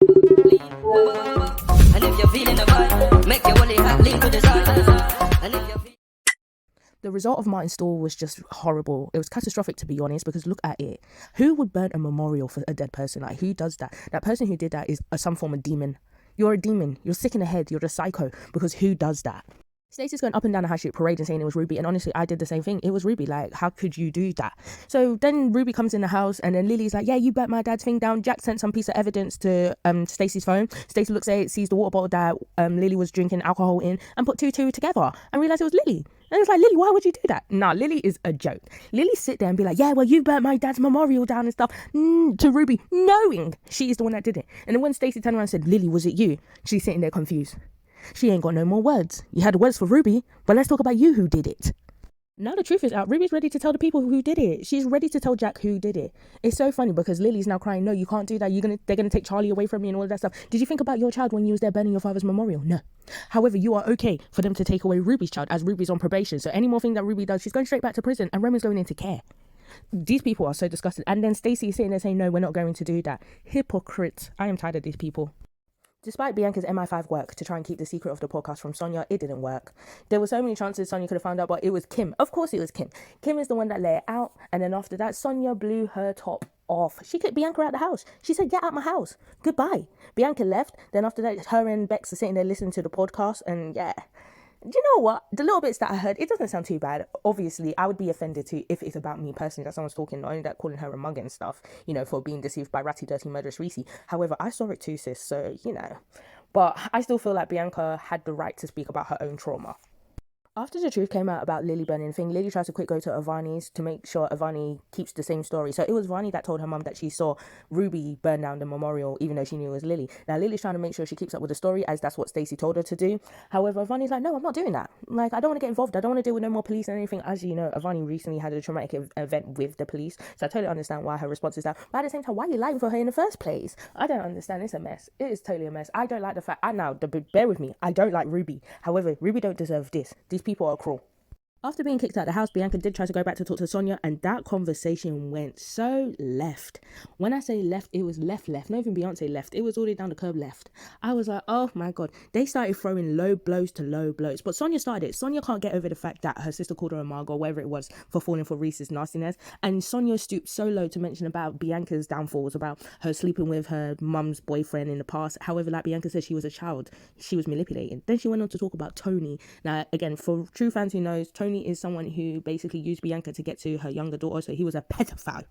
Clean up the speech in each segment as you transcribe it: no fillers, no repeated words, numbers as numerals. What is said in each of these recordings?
And if you're feeling the vibe, make your wally hat lean to the side. And if you're The result of Martin's store was just horrible. It was catastrophic, to be honest, because look at it. Who would burn a memorial for a dead person? Like, who does that? That person who did that is some form of demon. You're a demon. You're sick in the head. You're a psycho, because who does that? Stacey's going up and down the high street parade and saying it was Ruby, and honestly, I did the same thing. It was Ruby. Like, how could you do that? So then Ruby comes in the house, and then Lily's like, yeah, you burnt my dad's thing down. Jack sent some piece of evidence to Stacey's phone. Stacey looks at it, sees the water bottle that Lily was drinking alcohol in, and put two together and realised it was Lily. And it's like, Lily, why would you do that? Nah, Lily is a joke. Lily sit there and be like, yeah, well, you burnt my dad's memorial down and stuff, to Ruby, knowing she is the one that did it. And then when Stacey turned around and said, Lily, was it you? She's sitting there confused. She ain't got no more words. You had words for Ruby, but let's talk about you who did it. Now the truth is out. Ruby's ready to tell the people who did it. She's ready to tell Jack who did it. It's so funny because Lily's now crying, no, you can't do that. They're gonna take Charlie away from me and all of that stuff. Did you think about your child when you was there burning your father's memorial? No. However, you are okay for them to take away Ruby's child, as Ruby's on probation. So any more thing that Ruby does, she's going straight back to prison, and Remy's going into care. These people are so disgusted. And then Stacey is sitting there saying, no, we're not going to do that. Hypocrites. I am tired of these people. Despite Bianca's MI5 work to try and keep the secret of the podcast from Sonia, it didn't work. There were so many chances Sonia could have found out, but it was Kim. Of course it was Kim. Kim is the one that let it out, and then after that, Sonia blew her top off. She kicked Bianca out the house. She said, get out my house. Goodbye. Bianca left. Then after that, her and Bex are sitting there listening to the podcast, and yeah. Do you know what? The little bits that I heard, it doesn't sound too bad. Obviously, I would be offended too if it's about me personally that someone's talking, not only that calling her a mug and stuff, for being deceived by ratty, dirty, murderous Reese. However, I saw it too, sis, so, But I still feel like Bianca had the right to speak about her own trauma. After the truth came out about Lily burning the thing, Lily tries to quick go to Avani's to make sure Avani keeps the same story. So it was Vani that told her mum that she saw Ruby burn down the memorial, even though she knew it was Lily. Now, Lily's trying to make sure she keeps up with the story, as that's what Stacey told her to do. However, Avani's like, no, I'm not doing that. Like, I don't want to get involved. I don't want to deal with no more police and anything. As you know, Avani recently had a traumatic event with the police. So I totally understand why her response is that. But at the same time, why are you lying for her in the first place? I don't understand. It's a mess. It is totally a mess. I don't like the fact, bear with me, I don't like Ruby. However, Ruby don't deserve this. These people are cruel. After being kicked out of the house, Bianca did try to go back to talk to Sonia, and that conversation went so left. When I say left, it was left. Not even Beyonce left. It was all the way down the curb left. I was like, oh my God. They started throwing low blows to low blows. But Sonia started it. Sonia can't get over the fact that her sister called her a mug or whatever it was for falling for Reese's nastiness. And Sonia stooped so low to mention about Bianca's downfalls, about her sleeping with her mum's boyfriend in the past. However, like Bianca said, she was a child. She was manipulated. Then she went on to talk about Tony. Now, again, for true fans who knows, Tony is someone who basically used Bianca to get to her younger daughter, so he was a pedophile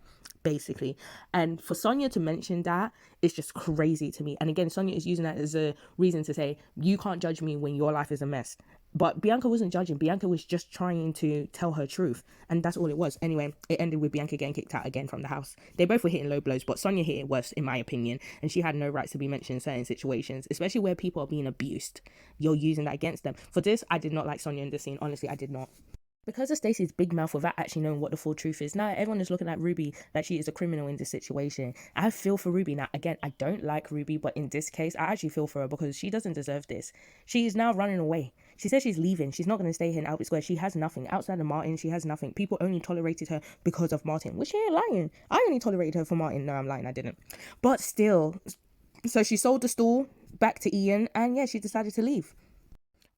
basically. And for Sonia to mention that is just crazy to me. And again, Sonia is using that as a reason to say, you can't judge me when your life is a mess. But Bianca wasn't judging. Bianca was just trying to tell her truth, and that's all it was. Anyway, it ended with Bianca getting kicked out again from the house. They both were hitting low blows, but Sonia hit it worse, in my opinion, and she had no rights to be mentioned in certain situations, especially where people are being abused. You're using that against them. For this, I did not like Sonia in the scene. Honestly, I did not. Because of Stacey's big mouth without actually knowing what the full truth is, now everyone is looking at Ruby that she is a criminal in this situation. I feel for Ruby. Now, again, I don't like Ruby, but in this case, I actually feel for her because she doesn't deserve this. She is now running away. She says she's leaving. She's not going to stay here in Albert Square. She has nothing. Outside of Martin, she has nothing. People only tolerated her because of Martin, which she ain't lying. I only tolerated her for Martin. No, I'm lying. I didn't. But still, so she sold the store back to Ian, and yeah, she decided to leave.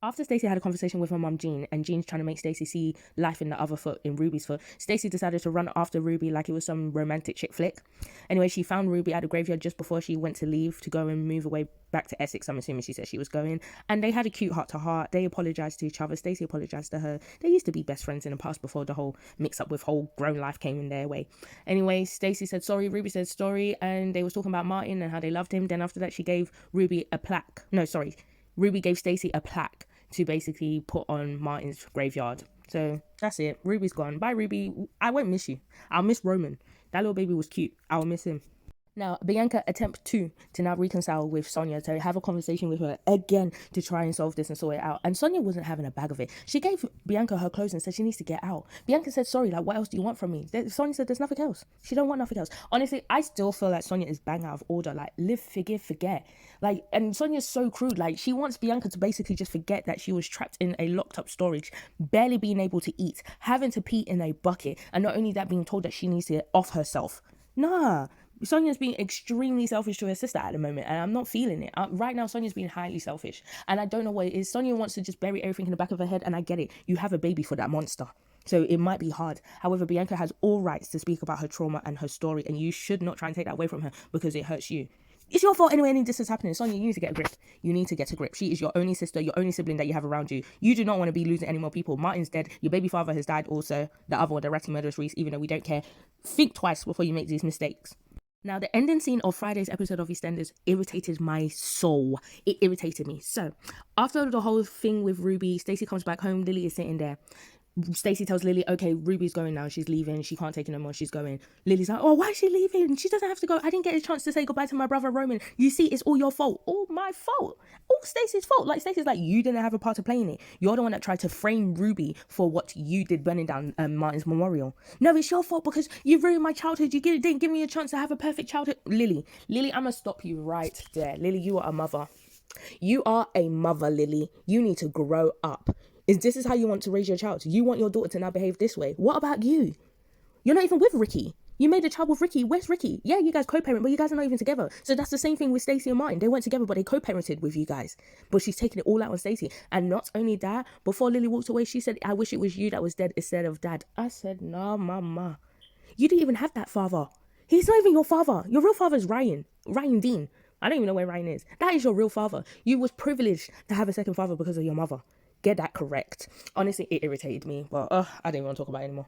After Stacey had a conversation with her mum Jean, and Jean's trying to make Stacey see life in the other foot, in Ruby's foot, Stacey decided to run after Ruby like it was some romantic chick flick. Anyway, she found Ruby at the graveyard just before she went to leave to go and move away back to Essex. I'm assuming she said she was going. And they had a cute heart-to-heart. They apologised to each other. Stacey apologised to her. They used to be best friends in the past before the whole mix-up with whole grown life came in their way. Anyway, Stacey said sorry, Ruby said sorry, and they was talking about Martin and how they loved him. Then after that, she gave Ruby a plaque. No, sorry. Ruby gave Stacey a plaque to basically put on Martin's graveyard. So that's it. Ruby's gone. Bye, Ruby. I won't miss you. I'll miss Roman. That little baby was cute. I'll miss him. Now, Bianca attempt to now reconcile with Sonia, to have a conversation with her again to try and solve this and sort it out. And Sonia wasn't having a bag of it. She gave Bianca her clothes and said she needs to get out. Bianca said, sorry, like, what else do you want from me? Sonia said, there's nothing else. She don't want nothing else. Honestly, I still feel like Sonia is bang out of order. Like, live, forgive, forget. Like, and Sonia's so crude. Like, she wants Bianca to basically just forget that she was trapped in a locked up storage, barely being able to eat, having to pee in a bucket, and not only that, being told that she needs to off herself. Nah, Sonia's being extremely selfish to her sister at the moment, and I'm not feeling it. Right now, Sonia's being highly selfish, and I don't know what it is. Sonia wants to just bury everything in the back of her head, and I get it. You have a baby for that monster, so it might be hard. However, Bianca has all rights to speak about her trauma and her story, and you should not try and take that away from her because it hurts you. It's your fault anyway. Any of this is happening. Sonia, you need to get a grip. You need to get a grip. She is your only sister, your only sibling that you have around you. You do not want to be losing any more people. Martin's dead. Your baby father has died also. The other one, the ratty murderous Reese, even though we don't care. Think twice before you make these mistakes. Now, the ending scene of Friday's episode of EastEnders irritated my soul. It irritated me. So, after the whole thing with Ruby, Stacey comes back home. Lily is sitting there. Stacey tells Lily, okay, Ruby's going now. She's leaving. She can't take it no more. She's going. Lily's like, oh, why is she leaving? She doesn't have to go. I didn't get a chance to say goodbye to my brother Roman. You see, it's all your fault. All my fault. All Stacey's fault. Like, Stacey's like, you didn't have a part to play in it. You're the one that tried to frame Ruby for what you did burning down Martin's memorial. No, it's your fault because you ruined my childhood. You didn't give me a chance to have a perfect childhood. Lily, I'm going to stop you right there. Lily, you are a mother. You are a mother, Lily. You need to grow up. This is how you want to raise your child? You want your daughter to now behave this way? What about you? You're not even with Ricky. You made a child with Ricky. Where's Ricky? Yeah, you guys co-parent, but you guys are not even together. So that's the same thing with Stacey and Martin. They weren't together, but they co-parented with you guys. But she's taking it all out on Stacey. And not only that, before Lily walked away, she said, I wish it was you that was dead instead of dad. I said, nah, mama. You didn't even have that father. He's not even your father. Your real father is Ryan Dean. I don't even know where Ryan is. That is your real father. You was privileged to have a second father because of your mother. Get that correct. Honestly, it irritated me, but I don't even want to talk about it anymore.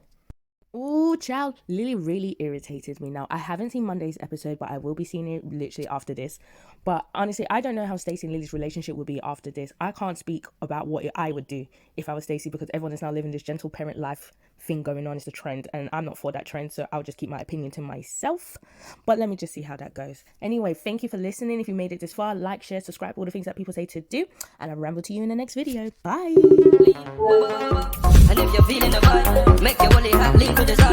Oh, child, Lily really irritated me. Now, I haven't seen Monday's episode, but I will be seeing it literally after this. But honestly, I don't know how Stacey and Lily's relationship would be after this. I can't speak about what I would do if I was Stacey because everyone is now living this gentle parent life thing going on. It's a trend, and I'm not for that trend, so I'll just keep my opinion to myself. But let me just see how that goes. Anyway, thank you for listening. If you made it this far, like, share, subscribe, all the things that people say to do, and I'll ramble to you in the next video. Bye. And if you're feeling the vibe, make your only hat lean to the side.